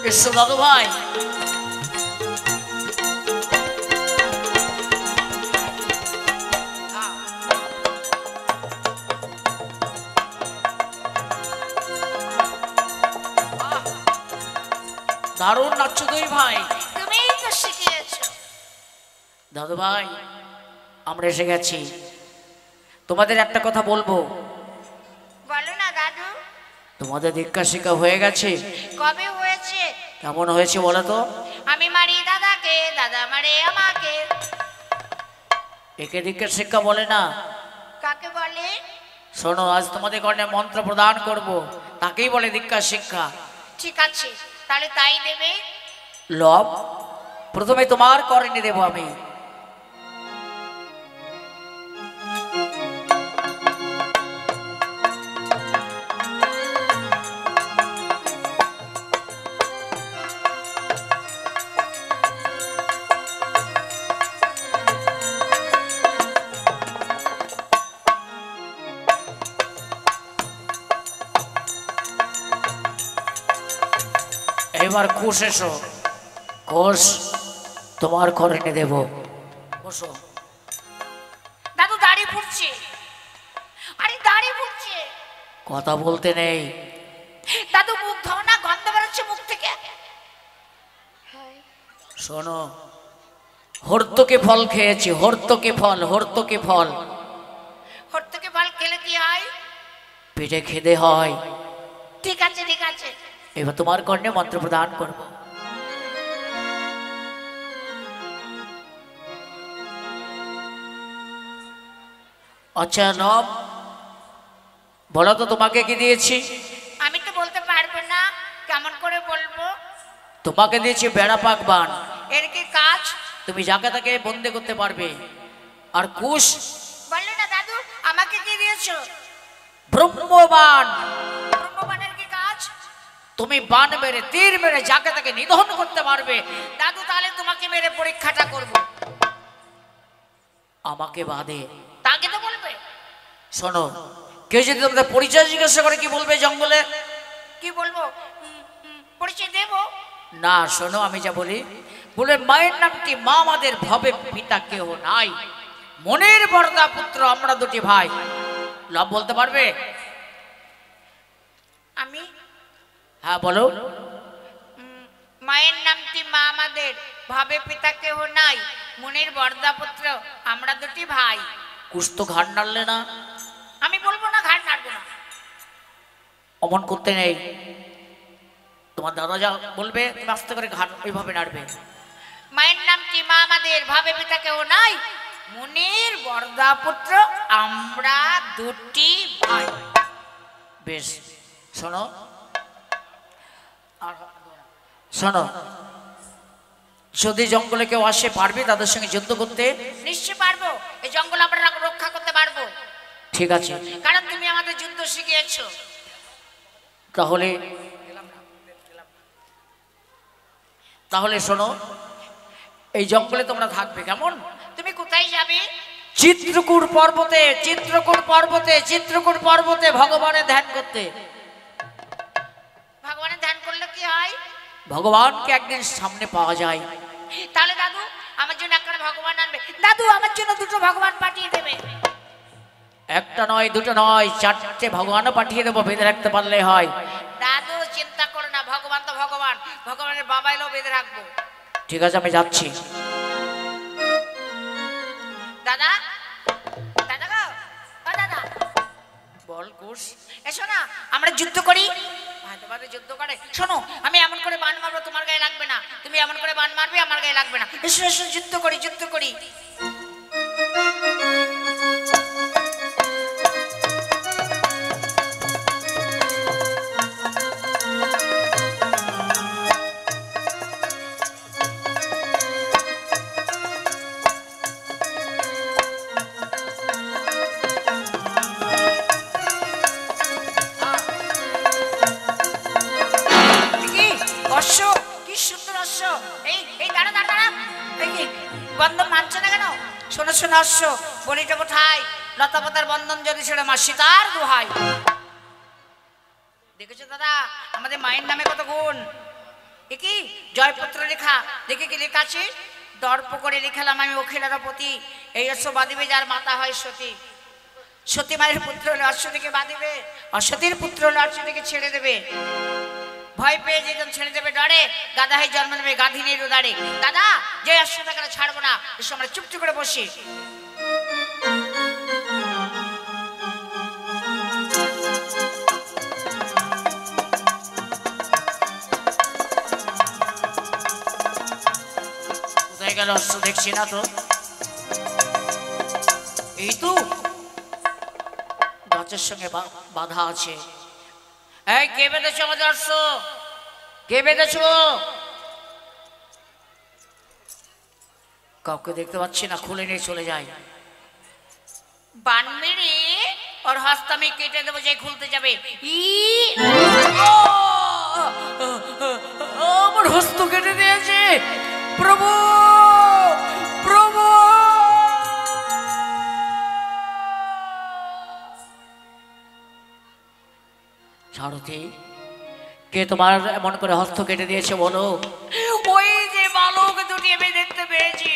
এসো দাদু ভাই। দারুণ নাচছো দুই ভাই। তুমিই তো শিখিয়েছো। দাদু ভাই আমরা এসে গেছি, তোমাদের একটা কথা বলবো। বলো না দাদু। তোমাদের দীক্ষা শিক্ষা হয়ে গেছে? কবে হয়েছে? কেমন হয়েছে বলো তো? আমি মারি দাদাকে, দাদা মারে আমাকে। একে দীক্ষা শিক্ষা বলে না। কাকে বলে? শোনো, আজ তোমাদের কর্ণে মন্ত্র প্রদান করব, তাকেই বলে দীক্ষা শিক্ষা। ঠিক আছে, তাহলে তাই দেবে। লব, প্রথমে তোমার কর্ণে দেব আমি। এবার কোষ এসো, কোষ তোমার কর্ণে দেব। বসো। দাদু দাড়ি ফুটছে। আরে দাড়ি ফুটছে। কথা বলতে নেই। দাদু মুখ ধোও না, গন্ধ বেরোচ্ছে মুখ থেকে। শোনো, হর্তকে ফল খেয়েছি, হর্তকে ফল, হর্তকে ফল। হর্তকে ফল খেলে কি হয়? পেটে খিদে হয়। ঠিক আছে ঠিক আছে। এবার তোমার কর্ণে মন্ত্র প্রদান করব। আচ্ছা নব, বলো তো তোমাকে কি দিয়েছি? আমি তো বলতে পারবো না, কেমন করে বলবো? তোমাকে দিয়েছি বেড়া পাক বান। এর কি কাজ? তুমি যাকে তাকে বন্দি করতে পারবে। আর কুশ? বললে না দাদু, আমাকে কি দিয়েছো? ব্রহ্মবান। ব্রহ্মবানের কি কাজ? তুমি বান মেরে, তীর মেরে যাকে তাকে নিধন করতে পারবে। দাদু তাহলে তোমাকে মেরে পরীক্ষাটা করব। আমাকে বাদে। তাকে তো বলবে। শোনো, কেউ যদি তোমাদের পরিচয় জিজ্ঞাসা করে কি বলবে জঙ্গলে? কি বলবো? পরিচয় দেব না, শোনো আমি যা বলি, বলে মায়ের নামটি মা, আমাদের ভবে পিতা কেহ নাই, মনের বরদা পুত্র আমরা দুটি ভাই। লাভ বলতে পারবে? আমি। হ্যাঁ বলো। মায়ের নামটি মা, আমাদের ভাবে পিতা কেহ নাই, মনের বরদা পুত্র আমরা দুটি ভাই। কুছ তো ঘাড় নাড়লে না। আমি বলবো না, ঘাট নাড়বো না। অমন করতে নেই। তোমার দাদা যা বলবে তুমি আস্তে করে ঘাট ওইভাবে নাড়বে। মায়ের নামটি মা, আমাদের ভাবে পিতা কেহ নাই, মনের বরদা পুত্র আমরা দুটি ভাই। বেশ, শোনো, শোনো, যদি জঙ্গলে কেউ আসে পারবে তাদের সঙ্গে যুদ্ধ করতে? নিশ্চয় পারবো, এই জঙ্গল আমরা রক্ষা করতে পারবো। ঠিক আছে, কারণ তুমি আমাদের যুদ্ধ শিখিয়েছো। তাহলে তাহলে শোনো, এই জঙ্গলে তোমরা থাকবে কেমন? তুমি কোথায় যাবে? চিত্রকূট পর্বতে, চিত্রকূট পর্বতে, চিত্রকূট পর্বতে ভগবানের ধ্যান করতে। ভগবানের ধ্যান করলে কি হয়? ভগবানকে একদিন সামনে পাওয়া যায়। তাহলে দাদু আমার জন্য একটা ভগবান আনবে। দাদু আমার জন্য দুটো ভগবান পাঠিয়ে দেবে। একটা নয়, দুটো নয়, চারটে ভগবানও পাঠিয়ে দেবো, বেঁধে রাখতে পারলে হয়। দাদু চিন্তা করো না, ভগবান তো ভগবান, ভগবানের বাবা এলেও বেঁধে রাখবো। ঠিক আছে, আমি যাচ্ছি। দাদা, দাদা গো, ও দাদা, বল কুশ। এসো না আমরা যুদ্ধ করি। ভাই যুদ্ধ করে। শোনো, আমি এমন করে বান মারবো তোমার গায়ে লাগবে না, তুমি এমন করে বান মারবে আমার গায়ে লাগবে না। এসো এসো, যুদ্ধ করি, যুদ্ধ করি। বন্ধন মানছে না কেন? শোনো শোনো অশ্ব, বলিটা কোথায়? লতাপাতার বন্ধন যদি ছেড়ে মা সীতার দোহাই। দেখেছো দাদা আমাদের মায়ের নামে কত গুণ। এ কি জয়পত্র লেখা, দেখে কি লেখা আছে? দর্প করে লিখালাম আমি অখিলের প্রতি, এই অশ্ব বাঁধিবে যার মাতা হয় সতী। সতী মায়ের পুত্র হলে অশ্বতীকে বাঁধিবে, অশ্বতীর পুত্র হলে অশ্বতীকে ছেড়ে দেবে। ভয় পেয়ে যেজন ছেড়ে দেবে ডরে, গাধা হয়ে জন্ম নেবে গাধিনীর উদারে। দাদা যে অশ্বটাকে ছাড়বো না, এসে আমরা চুপটি করে বসি। কোথায় গেল অশ্ব দেখছি না তো। এই তো গাছের সঙ্গে বাধা আছে। এই কে বেঁধেছো আমাদের অশ্ব? কে বেঁধেছো? কাউকে দেখতে পাচ্ছি না, খুলে নিয়ে চলে যায়। বান মেরে ওর হস্ত আমি কেটে দেবো, যে খুলতে যাবে। আমার হস্ত কেটে দিয়েছে। প্রভু প্রভু, সারথি কে তোমার এমন করে হস্ত কেটে দিয়েছে বলো? ওই যে বালক দুটি আমি দেখতে পেয়েছি,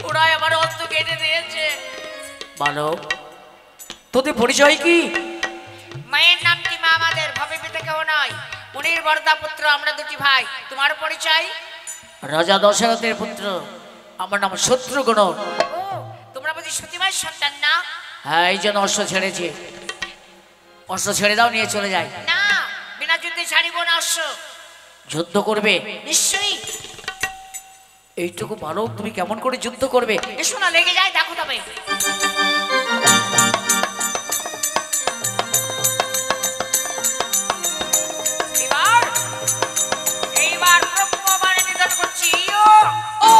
ওরাই আমার হস্ত কেটে দিয়েছে। বালক, তোদের পরিচয় কি? মায়ের নামটি মা আমাদের, ভবে পিতা কেউ নয়। মুনির বরদা পুত্র আমরা দুটি ভাই। তোমার পরিচয়? রাজা দশরথের পুত্র, আমার নাম শত্রুঘ্ন। ও, তোমরা বুঝি সতীমার সন্তান না? হ্যাঁ, এই জন্য অশ্ব ছেড়েছে। অশ্ব ছেড়ে দাও, নিয়ে চলে যায়। না, বিনা যুদ্ধে ছাড়িব না অশ্ব। যুদ্ধ করবে? নিশ্চয়ই। এইটুকু বালক তুমি কেমন করে যুদ্ধ করবে? এসো না, লেগে যায়, দেখো তবে। এইবার ব্রহ্মবাণী নিধন করছি। ও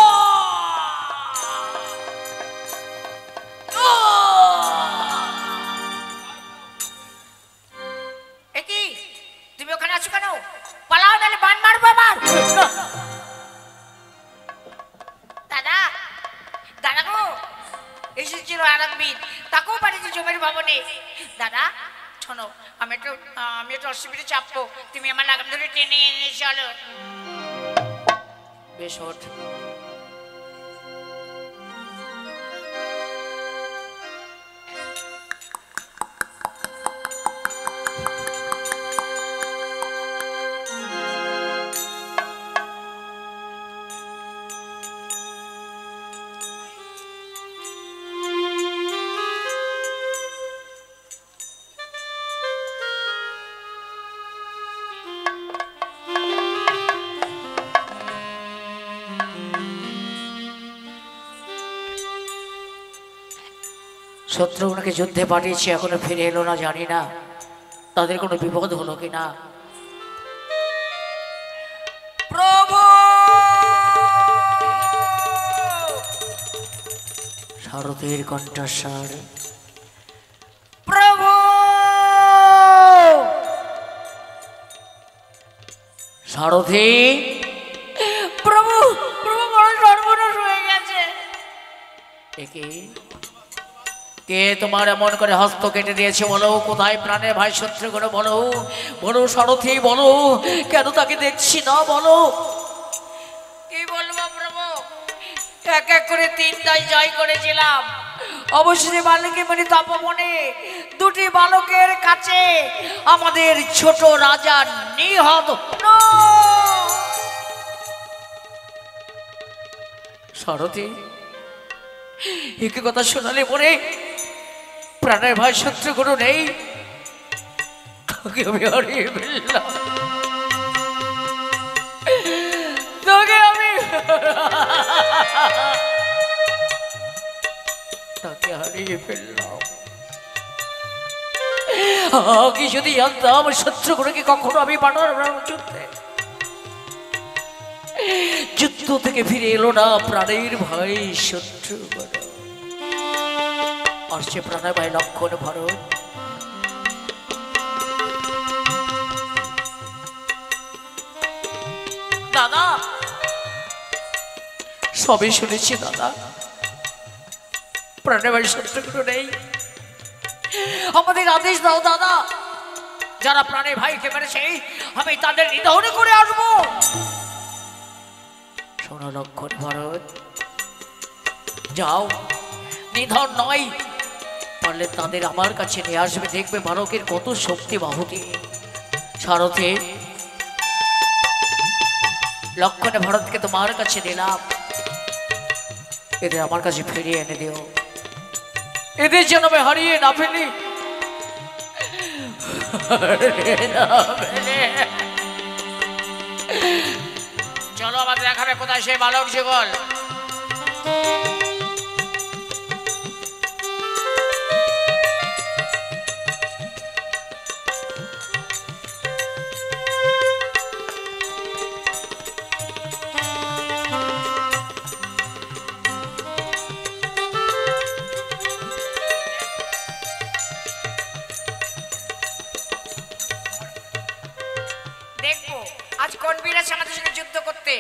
কি তুমি ওখানে আছো কেন? পালাও, নাহলে বান মারবো আবার। দাদা দাদা গো, এসেছিল আরামবীর, তাকেও পাঠিয়েছি জমির ভবনে। দাদা শোনো, আমি একটু অসুবিধে চাপবো, তুমি আমার লাগাম ধরে টেনে এনে চলো। বেশ, ওঠ। শত্রুঘ্নকে যুদ্ধে পাঠিয়েছি, এখনো ফিরে এলো না, জানি না তাদের কোনো বিপদ হলো কিনা। প্রভু সারথীর কণ্ঠস্বর। প্রভু সারথী, প্রভু প্রভু, বড় সর্বনাশ হয়ে গেছে। একে কে তোমার এমন করে হস্ত কেটে দিয়েছে বলো? কোথায় প্রাণের ভাই শত্রুঘ্ন? বলো বলো সারথী, বলো কেন তাকে দেখছি না? বলো। কি বলবো প্রভু, এক এক করে তিনটাই জয় করেছিলাম। অবশেষে বালকের মানে তপবনে দুটি বালকের কাছে আমাদের ছোট রাজা নিহত। সারথী, একে কথা শোনালে পরে প্রাণের ভাই শত্রুঘ্ন নেই, তোকে আমি হারিয়ে ফেললাম। তোকে আমি তাকে হারিয়ে ফেললাম। কি যদি জানতাম শত্রুঘ্নকে কখনো আমি পাঠালাম যুদ্ধে, যুদ্ধ থেকে ফিরে এলো না প্রাণের ভাই শত্রুঘ্ন, আর সে প্রাণের ভাই লক্ষণ ভরত। দাদা, সবই শুনেছি দাদা, প্রাণের ভাই শত্রুঘ্ন নেই। আমাদের আদেশ দাও দাদা, যারা প্রাণের ভাইকে মেরেছে আমি তাদের নিধন করে আসবো। শোনো লক্ষণ ভরত, যাও, নিধন নয়, পারলে তাদের আমার কাছে নিয়ে আসবে। দেখবে বালকের কত শক্তি বাহুতি। সারথে, লক্ষণে ভরতকে তোমার কাছে দিলাম, এদের আমার কাছে ফিরিয়ে এনে দিও। এদের যেন আমি হারিয়ে না ফেলি। চলো, আমাদের দেখাবে কোথায় সেই বালক যুগল। দেখবো আজ কোন বীর আছে আমাদের সঙ্গে যুদ্ধ করতে।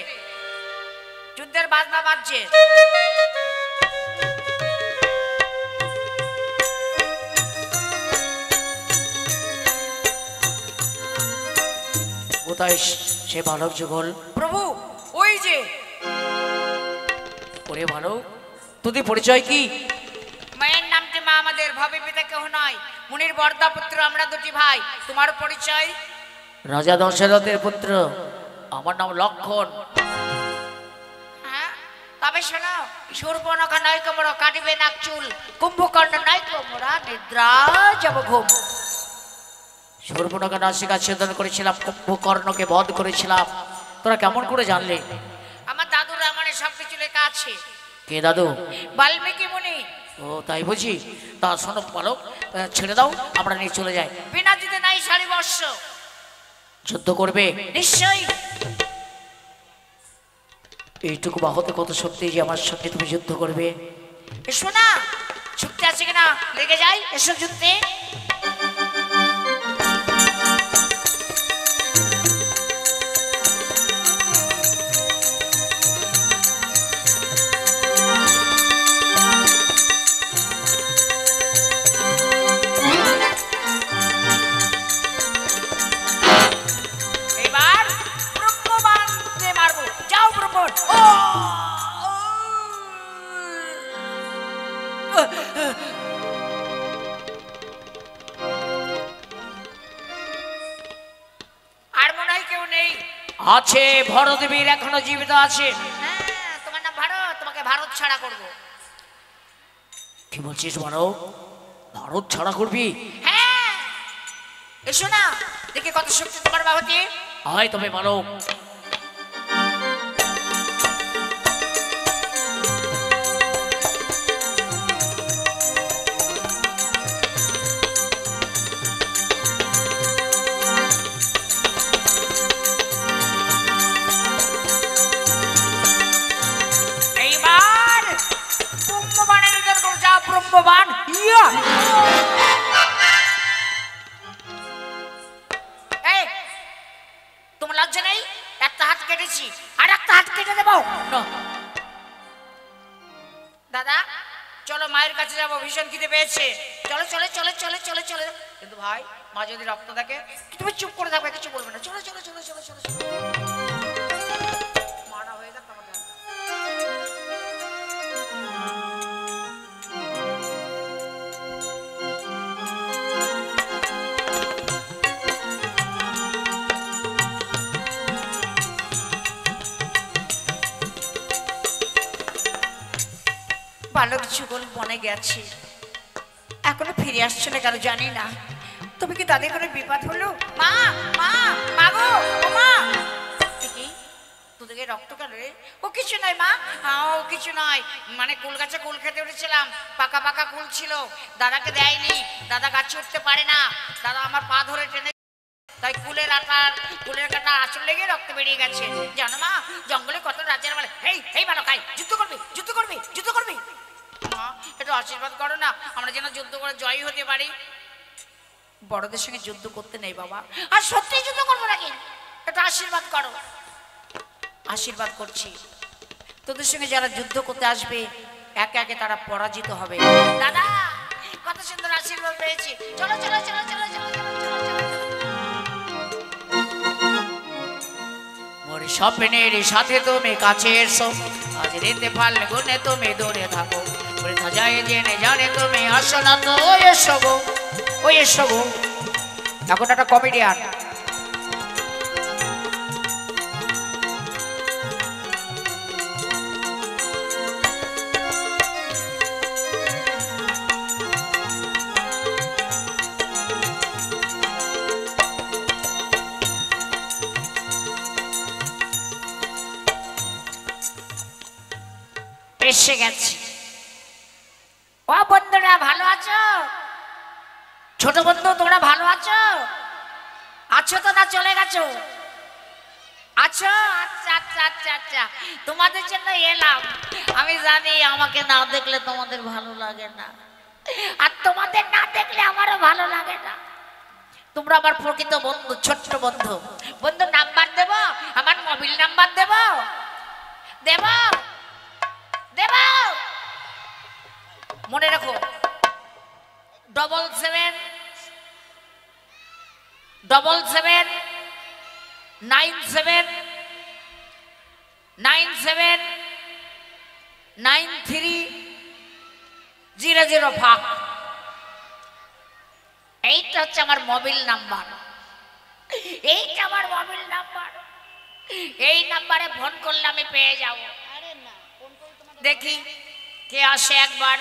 যুদ্ধের বাজনা বাজছে। কোথায় সে বালক যুগল? প্রভু ওই যে। ওরে বালক, তোদের পরিচয় কি? মায়ের নামটি মা আমাদের, ভবে পিতা কেহ নয়। মুনির বর্দা পুত্র আমরা দুটি ভাই। তোমার পরিচয়? রাজা দশরথের পুত্র, আমার নাম লক্ষণ। হ্যাঁ, তবে শোনো, সুর্পনখা নয় কোমর, কাটিবে নাক চুল, কুম্ভকর্ণ নয় কোমরা, নিদ্রা যাব ঘুম। সর্বনাকা নাসিকা ছেদন করেছিলাম, কুম্ভকর্ণকে বধ করেছিলাম। তোরা কেমন করে জানলে? আমার দাদুর রামায়ণে সব কিছু লেখা আছে। কে দাদু? বাল্মীকি মুনি। ও তাই বুঝি। তা শোনো বালক, ছেড়ে দাও, আমরা নিয়ে চলে যাই। বিনা দিতে নাই সারি বর্ষ। যুদ্ধ করবে? নিশ্চয়ই। এইটুকু বাহতে কত শক্তি যে আমার সঙ্গে তুমি যুদ্ধ করবে? এসো না, ছুটতে আছে কিনা লেগে যাই, এসো যুদ্ধে। এবার ব্রহ্মবাণ দিয়ে মারবো। যাও ব্রহ্মণ। ও আর মনে হয় কেউ নেই। আছে, ভরতবীর এখনো জীবিত আছে। হ্যাঁ, তোমার নাম ভারত, তোমাকে ভারত ছাড়া করবো। কি বলছিস বালক? ভারত ছাড়া করবি? হ্যাঁ, এসো না, দেখি কত শক্তি তোমার বাহুতে। আয় তবে বালক। এইবার ব্রহ্মবাণের নিধন করো। যাও ব্রহ্মবাণ। ইয়া! এই, তোমার লজ্জা নেই? একটা হাত কেটেছি, আর একটা হাত কেটে দেবো। না, দাদা চলো, মায়ের কাছে যাবো, ভীষণ খিদে পেয়েছে। চলো চলো চলো চলো চলো চলো। কিন্তু ভাই, মা যদি রক্ত দেখে? তুমি চুপ করে থাকবে, কিছু বলবে না। চলো চলো চলো চলো চলো চলো। মারা হয়ে যাক আমাদের। বালক যুগল বনে গেছে, এখনো ফিরে আসছে না কেন জানি না। তুমি কি তাদের কোনো বিপদ হলো? মা মা মা গো, ও মা। দেখি তোদেরকে রক্ত কেন রে? ও কিছু নয় মা, ও কিছু নয়। মানে কুল গাছে কুল খেতে উঠেছিলাম, পাকা পাকা কুল ছিল, দাদাকে দেয়নি। দাদা গাছে উঠতে পারে না, দাদা আমার পা ধরে টেনে, তাই কুলের কাটা আঁচল লেগে রক্ত বেরিয়ে গেছে। জানো মা, জঙ্গলে কত রাজার বলে, এই এই বালক আয়, যুদ্ধ করবি যুদ্ধ করবি যুদ্ধ করবি। মা, একটু আশীর্বাদ করো না, আমরা যেন যুদ্ধ করে জয়ী হতে পারি। বড়দের সঙ্গে যুদ্ধ করতে নেই বাবা, আর সত্যি যুদ্ধ করবো নাকি? একটু আশীর্বাদ করো। আশীর্বাদ করছি, তোদের সঙ্গে যারা যুদ্ধ করতে আসবে একে একে তারা পরাজিত হবে। দাদা, কত সুন্দর আশীর্বাদ পেয়েছি। চলো চলো চলো চলো চলো চলো চলো চলো। ওরে স্বপ্নের সাথে তুমি কাছে এসো, আজ রেতে ফাল্গুনে তুমি দূরে থাকো, বৃথা যায় জেনে জানে তুমি আসো না তো। ওই এসো গো, ওই এসো গো। এখন একটা কমেডিয়ান, এসে গেছে। ও বন্ধুরা ভালো আছো? ছোট বন্ধু তোমরা ভালো আছো? আছো তো না চলে গেছো? আছো? আচ্ছা আচ্ছা আচ্ছা আচ্ছা, তোমাদের জন্য এলাম। আমি জানি আমাকে না দেখলে তোমাদের ভালো লাগে না, আর তোমাদের না দেখলে আমারও ভালো লাগে না। তোমরা আমার প্রকৃত বন্ধু, ছোট্ট বন্ধু। বন্ধু নাম্বার দেব, আমার মোবাইল নাম্বার দেব, দেব দেব। মনে রাখো 77 77 97 97 9300। এইটা হচ্ছে আমার মোবাইল নাম্বার, এইটা আমার মোবাইল নাম্বার। এই নাম্বারে ফোন করলে আমি পেয়ে যাব। দেখি কে আসে একবার।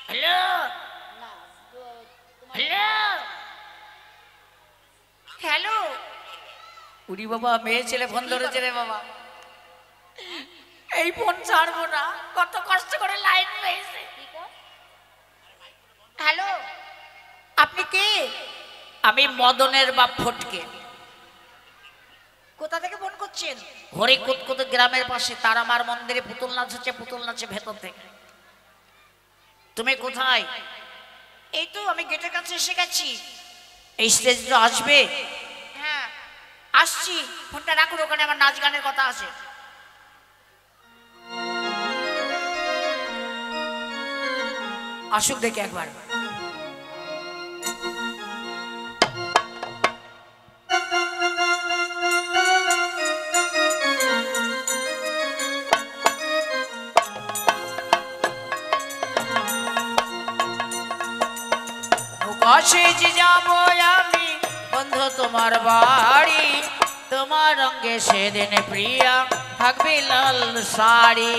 Hello hello hello. উরি বাবা, মেয়ে ছেলে ফোন ধরেছে রে বাবা। এই ফোন ছাড়বো না, কত কষ্ট করে লাইন পেয়েছে। হ্যালো, আপনি কে? আমি মদনের বাপ ফটকে। কোথা থেকে ফোন করছেন? হরিকুতকুত গ্রামের পাশে তারামার মন্দিরে পুতুল নাচ হচ্ছে, পুতুল নাচে ভেতর থেকে। তুমি কোথায়? এই তো আমি গেটের কাছে এসে গেছি। এই স্টেজে আসবে? হ্যাঁ আসছি। ফোনটা রাখুন, ওখানে আমার নাচ গানের কথা আছে। আসুক দেখে একবার। সেজে যাবো আমি বন্ধু তোমার বাড়ি, তোমার রঙে সেদিন প্রিয়া থাকবে লাল শাড়ি।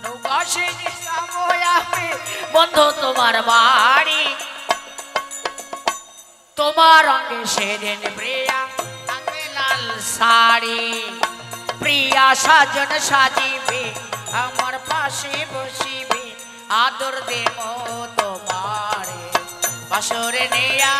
নৌকা সেজে যাবো আমি বন্ধু তোমার বাড়ি, তোমার রঙে সেদিন প্রিয়া শাড়ি। প্রিয়া সাজন সাজিবে আমার পাশে বসিবে, আদর দেব তোমারে বাসরে নেয়া।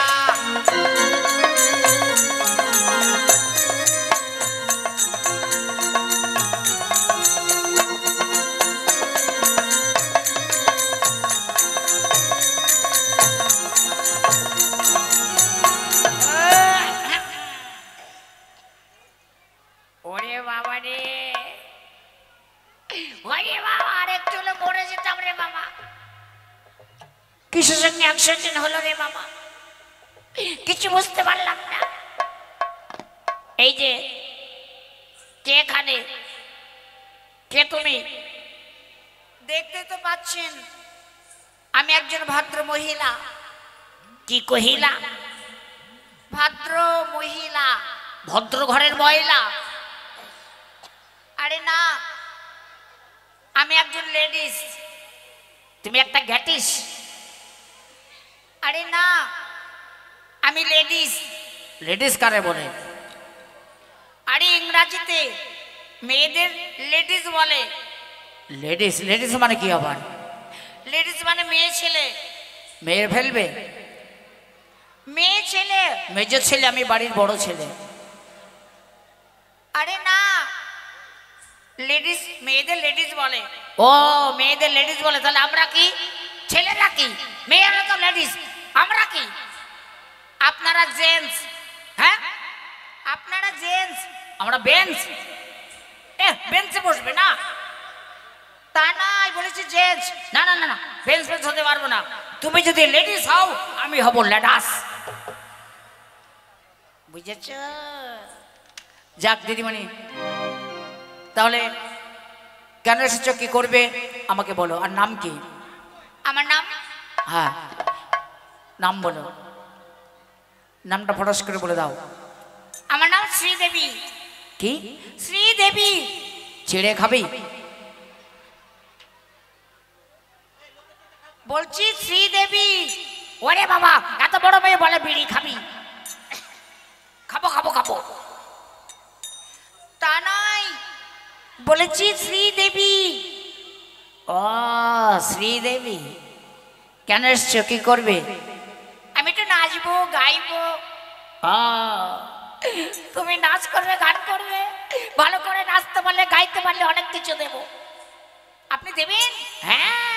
কিসের সঙ্গে অ্যাক্সিডেন্ট হলো রে বাবা, কিছু বুঝতে পারলাম না। এই যে কে এখানে, কে তুমি? দেখতে তো পাচ্ছেন আমি একজন ভদ্র মহিলা। কি কহিলা? ভদ্র মহিলা। ভদ্র ঘরের মহিলা? আরে না, আমি একজন লেডিস। তুমি একটা গ্যাটিস? আরে না, আমি লেডিস। লেডিস কারে বলে? আরে ইংরাজিতে মেয়েদের লেডিস বলে। লেডিস? লেডিস মানে কি আবার? লেডিস মানে মেয়ে ছেলে। মেয়ের ফেলবে? মেয়ে ছেলে। মেজর ছেলে, আমি বাড়ির বড় ছেলে। আরে না, লেডিস, মেয়েদের লেডিস বলে। ও, মেয়েদের লেডিস বলে। তাহলে আমরা কি? ছেলেরা কি? মেয়েরা তো লেডিস, আমরা কি? আপনারা জেন্টস। হ্যাঁ, আপনারা জেন্টস। আমরা বেঞ্চ। বেঞ্চে বসবে না, তা নাই, বলেছি জেন্টস। না না না না, ফেন্স ফেন্স হতে পারবো না। তুমি যদি লেডিস হও, আমি হব লেডাস। বুঝেছ? যাক দিদিমণি, তাহলে কেন এসেছো, কি করবে আমাকে বলো। আর নাম কি? আমার নাম, হ্যাঁ নাম বলো, নামটা ফটাস করে বলে দাও। আমার নাম শ্রীদেবী। কি? শ্রীদেবী। ছেড়ে খাবি? বলছি শ্রীদেবী। ওরে বাবা, এত বড় মেয়ে বলে বিড়ি খাবি? খাবো খাবো খাবো। তা নাই, বলেছি শ্রীদেবী। ও শ্রীদেবী, কেন এসছো, কি করবে? আমি তো নাচবো গাইবো। ও, তুমি নাচ করবে, গান করবে, ভালো করে নাচতে পারলে গাইতে পারলে অনেক কিছু দেব। আপনি দেবেন? হ্যাঁ,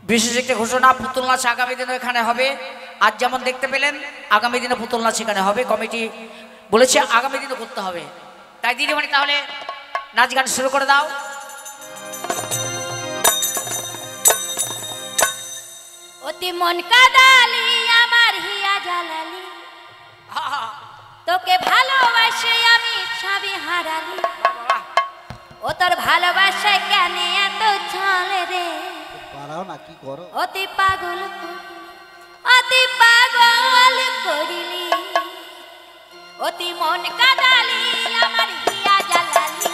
বিশেষ একটা ঘোষণা, পুতুল নাচ আগামী দিনে এখানে হবে। আজ যেমন দেখতে পেলেন, আগামী দিনে পুতুল নাচ এখানে হবে। কমিটি বলেছে আগামী দিনে করতে হবে। তাই দিদিমণি তাহলে নাচ গান শুরু করে দাও। অতি মন কাদালি আমার হিয়া জ্বালালি, তোকে ভালোবাসে আমি সবই হারালি। ও তোর ভালোবাসায় কেন এত চলে রে, পারাও না, কি করো? অতি পাগল করিলি, অতি পাগল করিলি। অতি মন কাদালি আমার হিয়া জ্বালালি,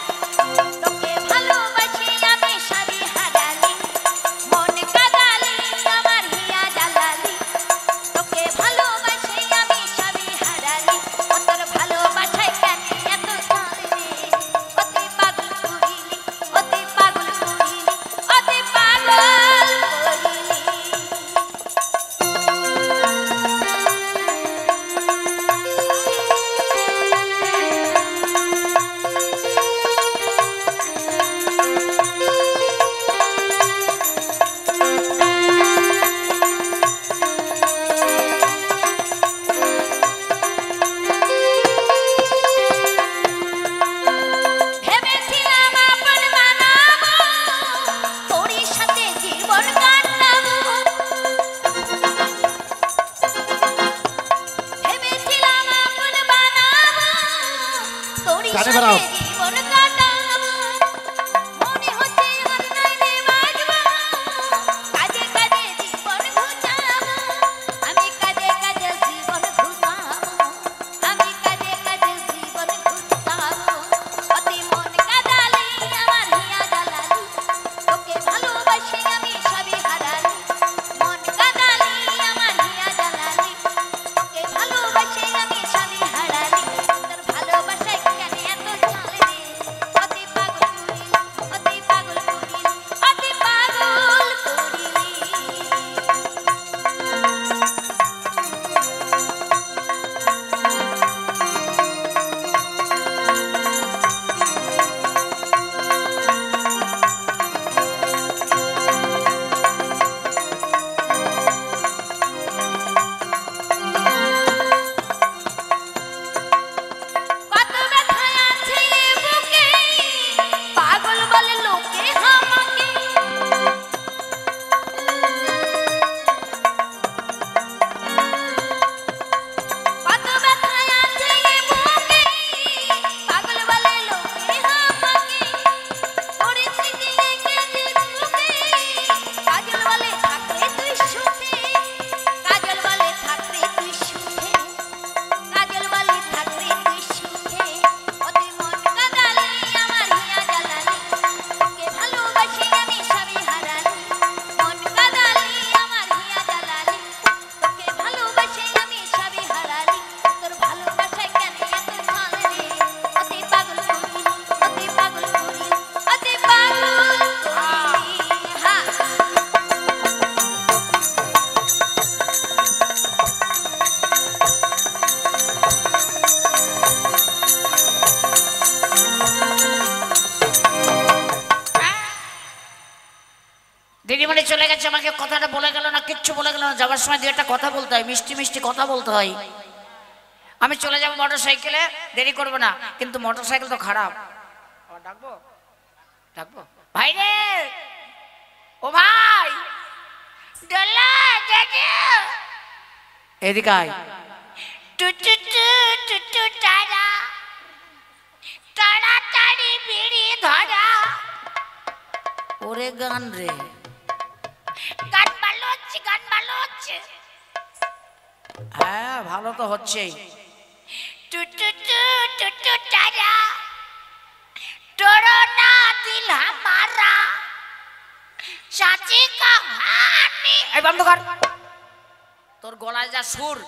তোকে ভালোবাসি আমি সবই হারালি। মন কাদালি আমার হিয়া জ্বালালি, তোকে ভালোবাসি আমি সবই হারালি। ও তোর ভালোবাসায় কেন এত চলে রে, অতি পাগল করিলি, অতি পাগল করিলি, অতি পাগল করিলি। ভেবেছিলাম আপন বানাবো, তোরই সাথে জীবন কাটাবো। ভেবেছিলাম আপন বানাবো, তোরই গানে সাথে বাড়াও। জীবন কাটাবো। মনে হচ্ছে অন্যায় বাজবো, কাজে কাজে জীবন ঘুচাবো। আমি কাজে কাজে জীবন ঘুচাবো, আমি কাজে কাজে জীবন ঘুচাবো। অতি মন কাদালি আমার হিয়া জ্বালালি, তোকে ভালোবাসি আমি সবই হারালি। মন কাদালি আমার হিয়া জ্বালালি, তোকে ভালোবাসি আমি সবই হারালি। তোর ভালোবাসায় কেন এত চলে রে, অতি পাগল করিলি, অতি পাগল করিলি, অতি পাগল করিলি। কত ব্যথায় আছে এ বুকে, পাগল বলে লোকে আমাকে। কত ব্যথায় আছে এ বুকে, পাগল বলে লোকে আমাকে। পরিস্থিতি রেখেছি বুকে, কাজল বলে থাকলে তুই সুখে, কাজল বলে থাকলে তুই সুখে, কাজল বলে থাকলে তুই সুখে। অতি মন কাদালি আমার হিয়া জ্বালালি, তোকে ভালোবাসি আমি সবই হারালি। মন কাদালি আমার হিয়া জ্বালালি, তোকে ভালোবাসি আমি সবই হারালি। তোর ভালোবাসায় কেন এত চলে রে, অতি পাগল করিলি, অতি পাগল করিলি, অতি পাগল করিলি। হা দিদিমণি চলে গেছে, আমাকে কথাটা বলে গেল না, কিচ্ছু বলে গেল না। যাবার সময় দু একটা কথা বলতে হয়, মিষ্টি মিষ্টি কথা বলতে হয়। আমি চলে যাবো মোটর সাইকেলে, দেরি করবো না, কিন্তু মোটর সাইকেল তো খারাপ। ডাকবো ডাকবো ভাই রে, ও ভাই, ডলা ডেডে, এদিকে আয়। টু টু টু টু টু টারা, তাড়াতাড়ি বিড়ি ধরা। ওরে গান রে, গান ভালো হচ্ছে, গান ভালো হচ্ছে। হ্যাঁ ভালো তো হচ্ছেই। টু টু টু টু টু টারা, डरो ना दिल हमारा, साची कहानी। এই বন্ধ কর, তোর গলায় যা সুর।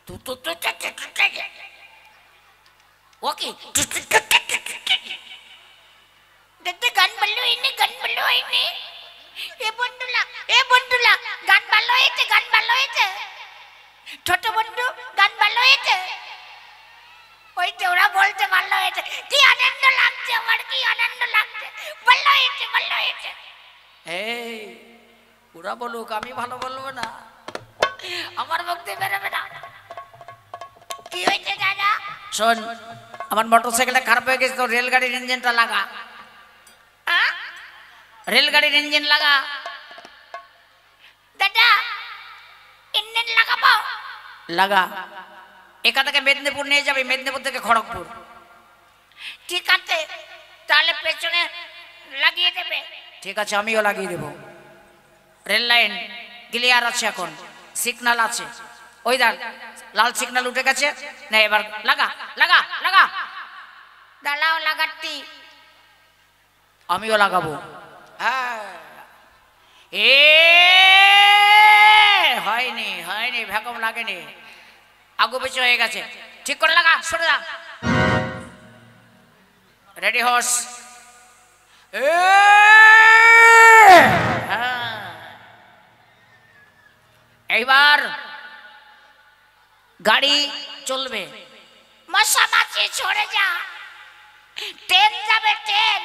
तू तो ओके দেখতে গান ভালো হয়নি, গান ভালো হয়নি। এ বন্ধুলা গান ভালো হয়েছে, গান ভালো হয়েছে। ছোট বন্ধু গান ভালো হয়েছে। ওই তো ওরা বলতে ভালো হয়েছে। কি আনন্দ লাগছে আমার, কি আনন্দ লাগছে। ভালো হয়েছে, ভালো হয়েছে। এই ওরা বলুক, আমি ভালো বলবো না। আমার মুখে বেরোবে না। কি হয়েছে দাদা? শোন, আমার মোটরসাইকেলটা খারাপ হয়ে গেছে, তো রেলগাড়ির ইঞ্জিনটা লাগা। রেলগাড়ির ইঞ্জিন লাগা। দাদা ইঞ্জিন লাগাবো? লাগা। এখান থেকে মেদিনীপুর নিয়ে যাবে, মেদিনীপুর থেকে খড়গপুর। ঠিক আছে, তাহলে পেছনে লাগিয়ে দেবে। ঠিক আছে, আমিও লাগিয়ে দেবো। রেল লাইন ক্লিয়ার আছে, এখন সিগন্যাল আছে। ওই দেখ লাল সিগন্যাল উঠে গেছে। না এবার লাগা লাগা লাগা। দালাও লাগাতি। আমিও লাগাবো। হ্যাঁ, এ হয়নি হয়নি, ভ্যাকুম লাগেনি, আগু পিছু হয়ে গেছে। ঠিক করে লাগা, সরে যা। রেডি হস। এইবার গাড়ি চলবে। মশা মাছি সরে যা, ট্রেন যাবে, ট্রেন।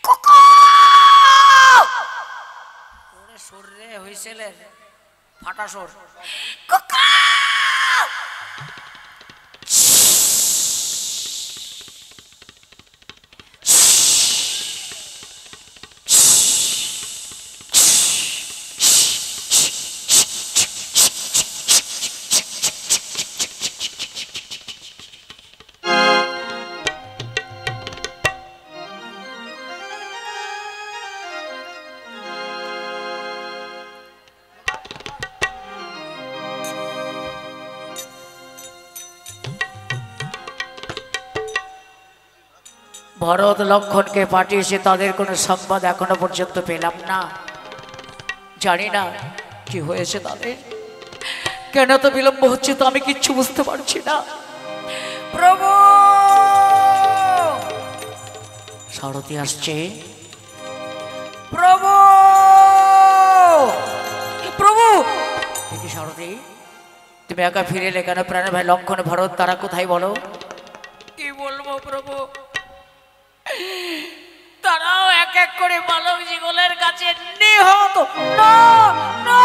কুকু ওরে সুর রে, হুইসেলের ফাটা সুর। কুকু ভরত লক্ষণকে পাঠিয়েছে, তাদের কোনো সংবাদ এখনো পর্যন্ত পেলাম না। জানি না কি হয়েছে তাদের, কেন তো বিলম্ব হচ্ছে, তো আমি কিচ্ছু বুঝতে পারছি না। প্রভু সারথি আসছে। প্রভু প্রভু, দেখি সারথি, তুমি একা ফিরে এলে কেন? প্রাণের ভাই লক্ষণ, ভরত তারা কোথায় বলো? কি বলবো প্রভু, তারাও এক এক করে বালক যুগলের কাছে নিহত। না, না।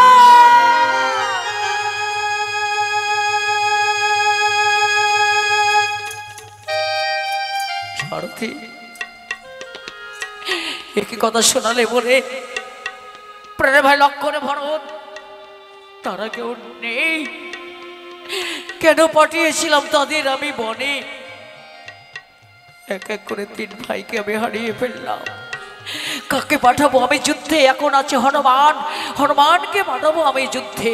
সারথি, একই কথা শোনালে বলে প্রাণের ভাই লক্ষণ, ভরত তারা কেউ নেই? কেন পাঠিয়েছিলাম তাদের আমি বনে? এক এক করে তিন ভাইকে আমি হারিয়ে ফেললাম। কাকে পাঠাবো আমি যুদ্ধে? এখন আছে হনুমান, হনুমানকে পাঠাবো আমি যুদ্ধে।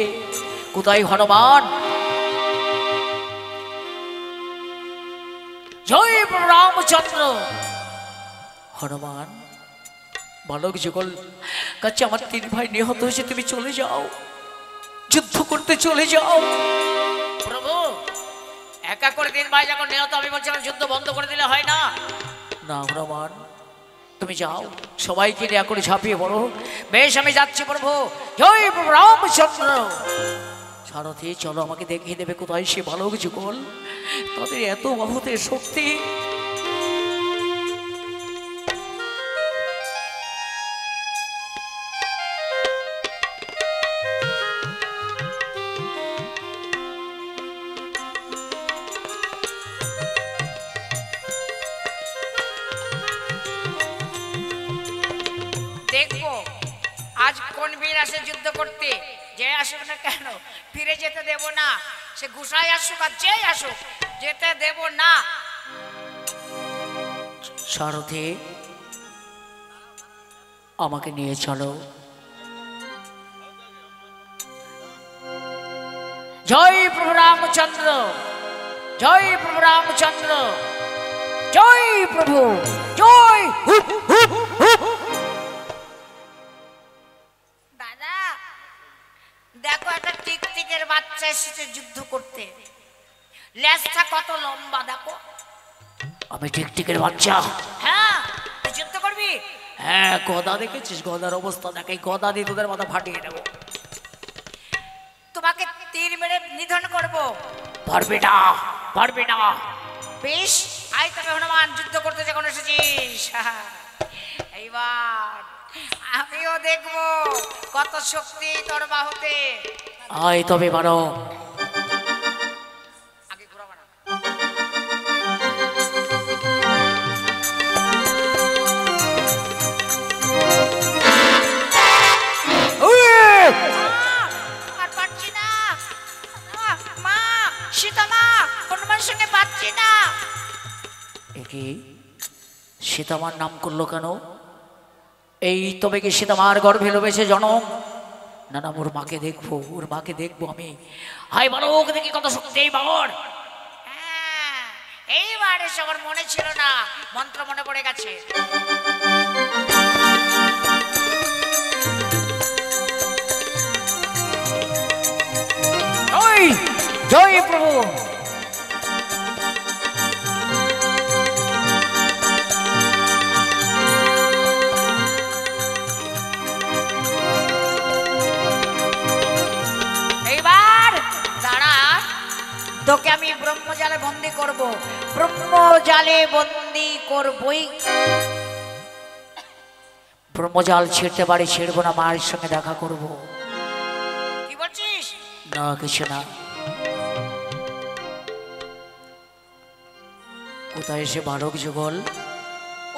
কোথায় হনুমান? জয় রামচন্দ্র। হনুমান, বালক যুগল কাছে আমার তিন ভাই নিহত হয়েছে, তুমি চলে যাও, যুদ্ধ করতে চলে যাও। প্রভু একা করে তিন ভাই যখন নিহত, আমি বলছিলাম যুদ্ধ বন্ধ করে দিলে হয় না? না হনুমান, তুমি যাও, সবাইকে নিয়ে করে ঝাঁপিয়ে পড়ো। বেশ, আমি যাচ্ছি প্রভু। জয় রামচন্দ্র। সারথি চলো, আমাকে দেখিয়ে দেবে কোথায় সে বালক যুগল, তাদের এত বাহুতে শক্তি। আসে যুদ্ধ করতে, যে আসুক না কেন ফিরে যেতে দেব না। সে গুসাই আসুক আর যেই আসুক, যেতে দেব না। সারথি, আমাকে নিয়ে চলো। জয় প্রভু রামচন্দ্র, জয় প্রভু রামচন্দ্র, জয় প্রভু, জয়। দাদা দেখো, একটা টিকটিকের বাচ্চা এসেছে যুদ্ধ করতে, লেজটা কত লম্বা দেখো। আমি টিকটিকের বাচ্চা? হ্যাঁ, তুই যুদ্ধ করবি? হ্যাঁ, গদা দেখেছিস? গদার অবস্থা দেখ, এই গদা দিয়ে তোদের মাথা ফাটিয়ে দেব। তোমাকে তীর মেরে নিধন করব। পারবে না, পারবে না। বেশ, আই তবে হনুমান, যুদ্ধ করতে যখন এসেছিস, এইবার আমিও দেখব কত শক্তি তোর বাহুতে। আয় তবে বারো। আগে ঘোরাবো না। আর পারছি না মা, সীতা মা, হনুমানের সঙ্গে পারছি না। একে সীতামার নাম করলো কেন? এই তবে কি সীতামার গর্ভে লোবেছে জনম? না না, ওর মাকে দেখবো, ওর মাকে দেখবো আমি। হাই বলো, ওকে দেখি কত শক্তি এই বাবর। হ্যাঁ, এইবারে সবার মনে ছিল না, মন্ত্র মনে পড়ে গেছে। জয়, জয় প্রভু। এইবার দাঁড়া, তোকে আমি ব্রহ্মজালে বন্দি করব, ব্রহ্মজালে বন্দি করবই। ব্রহ্মজাল ছিঁড়তে পারি, ছিঁড়বো না, মায়ের সঙ্গে দেখা করব। কি বলছিস? না, কিছু না। কোথায় এসে বালক যুগল?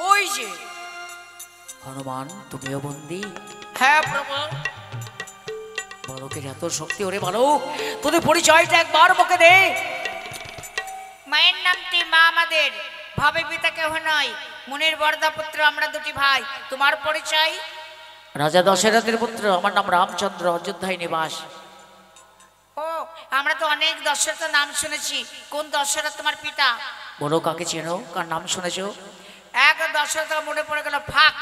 ওই যে। হনুমান, তুমিও বন্দি? হ্যাঁ প্রভু। বালকের এত শক্তি! ওরে বালক, তোদের পরিচয়টা একবার মুখে দে। মায়ের নামটি মা আমাদের, ভাবে পিতা কেহ নয়, মুনির বরদা পুত্র আমরা দুটি ভাই। তোমার পরিচয়? রাজা দশরথের পুত্র, আমার নাম রামচন্দ্র, অযোধ্যায় নিবাস। ও, আমরা তো অনেক দশরথের নাম শুনেছি, কোন দশরথ তোমার পিতা? বলো, কাকে চেনো, কার নাম শুনেছো? এক দশরথ মনে পড়ে গেল, ফাঁক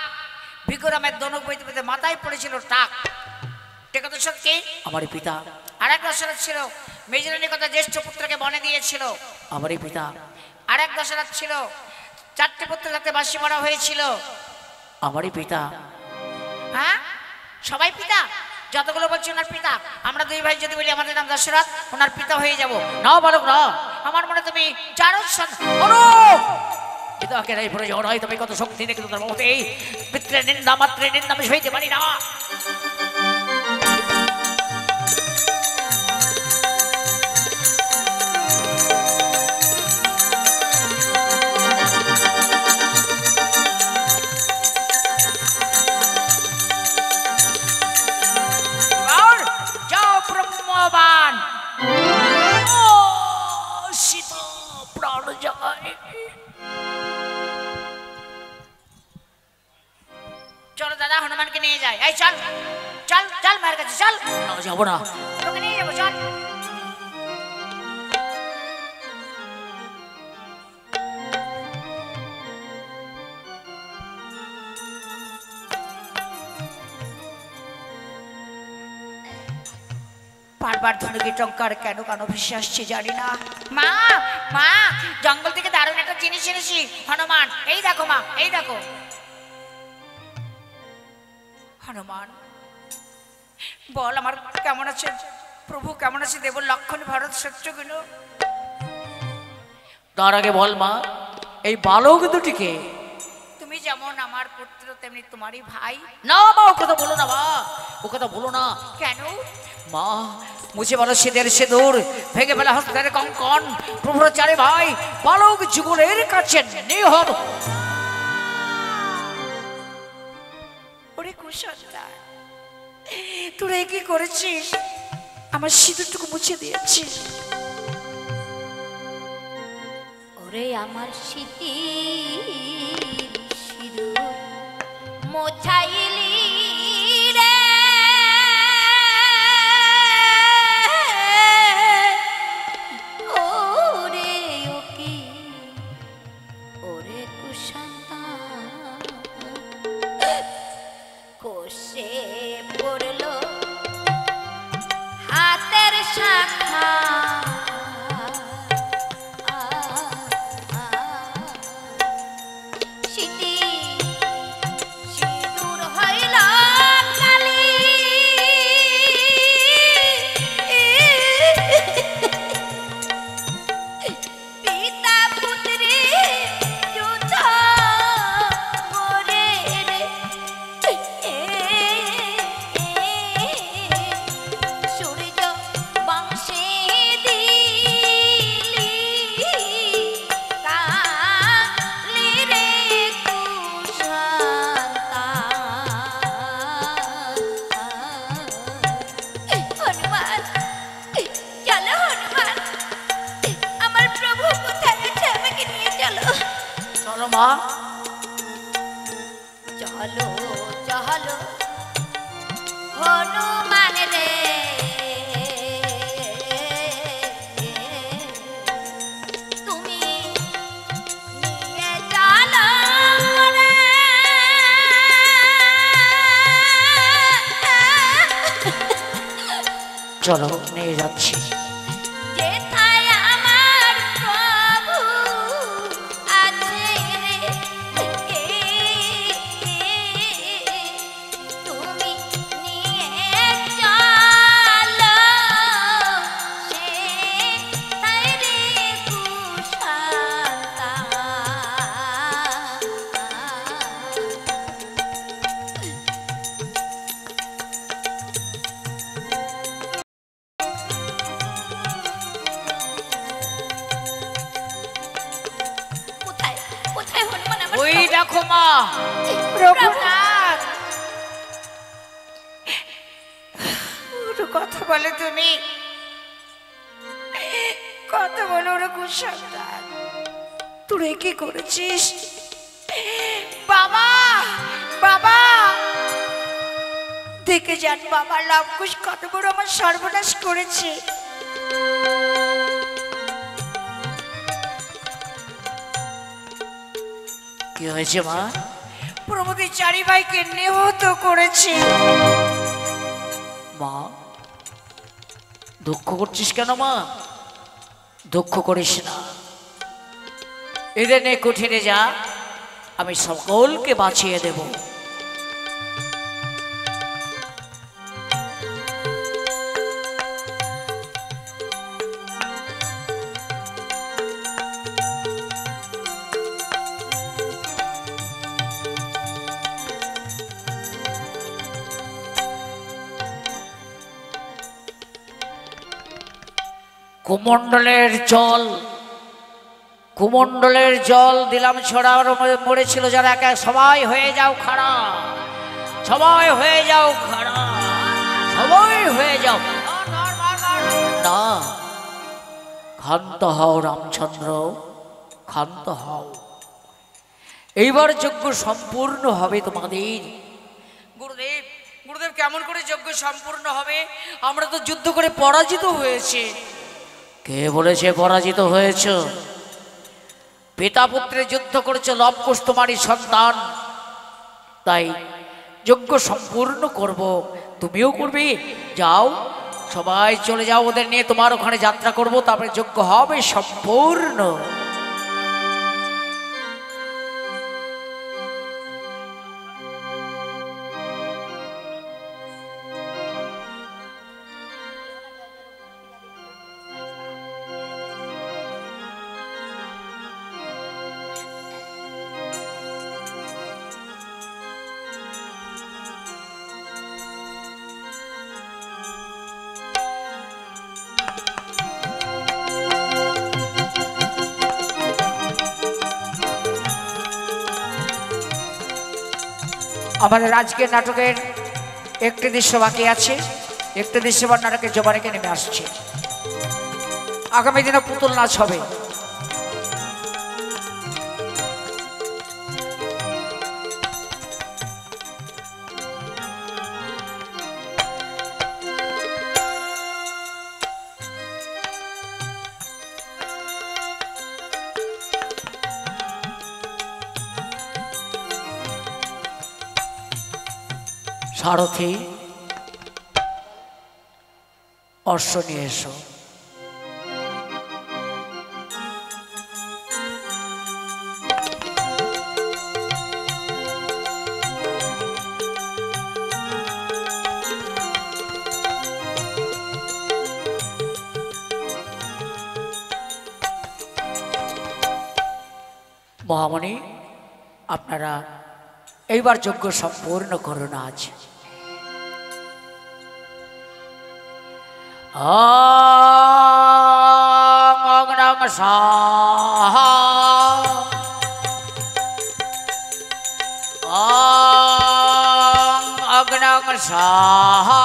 ভিগুরামের দনক বইতে বইতে মাথায় পড়েছিল টাক। ঠিক আছে সত্যি? আমারই পিতা। আর এক দশরথ ছিল, মেজরানি কথা জ্যেষ্ঠ পুত্রকে বনে দিয়েছিল। আমারই পিতা। আর এক দশরথ ছিল, চারটি পুত্র যাতে বাসি মারা হয়েছিল। আমারই পিতা। হ্যাঁ, সবাই পিতা? যতগুলো বলছি ওনার পিতা। আমরা দুই ভাই যদি বলি আমাদের নাম দশরথ, ওনার পিতা হয়ে যাব। না বালক না, আমার মনে তুমি চারো পিতাকে নাই পড়ে যাওয়া হয়, তবে কত শক্তি দেখে তোদের মতে পিতৃ নিন্দা মাত্রে নিন্দা আমি সইতে পারি না। যাও ব্রহ্মবান। সীতা প্রাণ যায়। চলো দাদা, হনুমানকে নিয়ে যাই। এই চল চল চল, মায়ের কাছে চল। না, যাবো না। তোকে নিয়ে যাবো, চল। বারবার ধনুকে টঙ্কার কেন কানো ভেসে আসছে জানি না। মা মা, জঙ্গল থেকে দারুণ একটা জিনিস এনেছি। হনুমান, এই দেখো মা, এই দেখো। হনুমান বল, আমার কেমন আছে প্রভু, কেমন আছে দেব লক্ষণ ভরত শত্রুঘ্ন? তার আগে বল মা, এই বালক দুটিকে? তুমি যেমন আমার পুত্র তেমনি তোমারই ভাই। না মা, ও কথা বলো না মা, ও কথা বলো না। কেন? মা, মুছে বলো সিদের সিঁদুর, ভেঙে ফেলা হস্তের কঙ্কন, প্রভুর চারে ভাই বালক যুগলের কাছে নিহত। ওরে কুসন্তান, তোরা কি করেছিস? আমার সিঁদুরটুকু মুছে দিয়েছিস। ওরে আমার স্মৃতির সিঁদুর মোছাইলি রে, ওরে ওকে ওরে কুশান্তা কোষে পড়লো হাতের শাখা, স্মৃতি সিঁদুর হইল কালি, পিতা পুত্রে যুদ্ধ করে রে, সূর্য বংশে দিলি কালি রে কুশান্তা। হনুমান, চলো হনুমান, আমার প্রভু কোথায় আছে আমাকে নিয়ে চলো। চলো মা। চলো চলো হনুমান রে, তুমি নিয়ে চলো রে। চলো নিয়ে যাচ্ছি। যেথায় আমার প্রভু আছে রে, তুমি নিয়ে চলো সেথায় রে কুশান্তা। কোথায় কোথায় হনুমান আমার ওই প্রভু? দেখো মা। রঘুনাথ, ওর কথা বলো তুমি, কথা বলো ওরা কুসন্তান। তোরা কি করেছিস? বাবা বাবা, দেখে যান বাবা, লবকুশ কত বড় আমার সর্বনাশ করেছে। কি হয়েছে মা? প্রমোদের চারি ভাইকে নিহত করেছে। মা দুঃখ করছিস কেন মা? দুঃখ করিস না, এদের নে কুঠিরে যা, আমি সকলকে বাঁচিয়ে দেব। কুমণ্ডলের জল, কুমণ্ডলের জল দিলাম ছড়া, মরেছিল যারা, একা সবাই হয়ে যাও খাড়া, সবাই হয়ে যাও খাড়া, সবাই হয়ে যাও। না, ক্ষান্ত হও রামচন্দ্র, ক্ষান্ত হও। এইবার যজ্ঞ সম্পূর্ণ হবে তোমাদের। গুরুদেব, গুরুদেব কেমন করে যজ্ঞ সম্পূর্ণ হবে? আমরা তো যুদ্ধ করে পরাজিত হয়েছে। কে বলেছে পরাজিত হয়েছ? পিতা পুত্রে যুদ্ধ করেছে, লবকুশ তোমারই সন্তান, তাই যজ্ঞ সম্পূর্ণ করব, তুমিও করবে। যাও সবাই চলে যাও, ওদের নিয়ে তোমার ওখানে যাত্রা করব, তারপরে যজ্ঞ হবে সম্পূর্ণ। আমাদের আজকের নাটকের একটি দৃশ্য বাকি আছে, একটি দৃশ্য নাটকের জবানিকে নেমে আসছে। আগামী দিনে পুতুল নাচ হবে। সারথি অশ্ব নিয়ে এসো। মহামণি, আপনারা এইবার যজ্ঞ সম্পূর্ণ করুন আজ। অগ্নং স্বাহা অগ্নং স্বাহা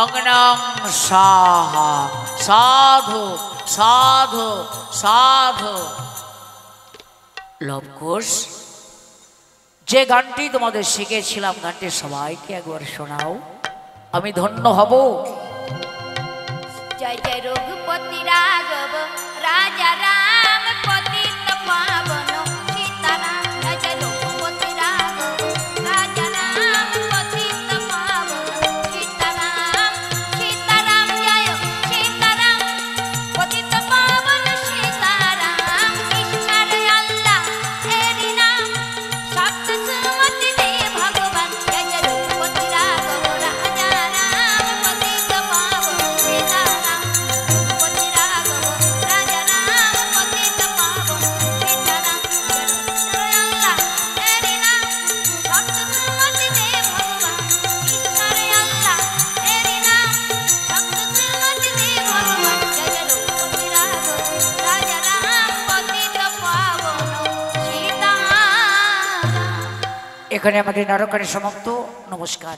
অগ্নং স্বাহা। সাধু সাধু সাধু। লবকুশ, যে গানটি তোমাদের শিখেছিলাম গানটি সবাইকে একবার শোনাও, আমি ধন্য হব। জয় জয় রঘুপতি রাঘব রাজা রাম পতিত পাবন সীতারাম। জয় জয় রঘুপতি রাঘব রাজা রাম পতিত পাবন সীতারাম। সীতারাম জয় সীতারাম পতিত পাবন সীতারাম। ঈশ্বর আল্লাহ এরি নাম সপ্ত সুমতি দে ভগবান। জয় জয় রঘুপতি রাঘব রাজা রাম পতিত পাবন সীতারাম। রঘুপতি রাঘব রাজা রাম পতিত পাবন সীতারাম। ঈশ্বর আল্লাহ এরি নাম সপ্ত সুমতি দে ভগবান। ঈশ্বর আল্লাহ এরি নাম সপ্ত সুমতি দে ভগবান। জয় জয় রঘুপতি রাঘব রাজা রাম পতিত পাবন সীতারাম। এখানে আমাদের নাটকের সমাপ্ত। নমস্কার।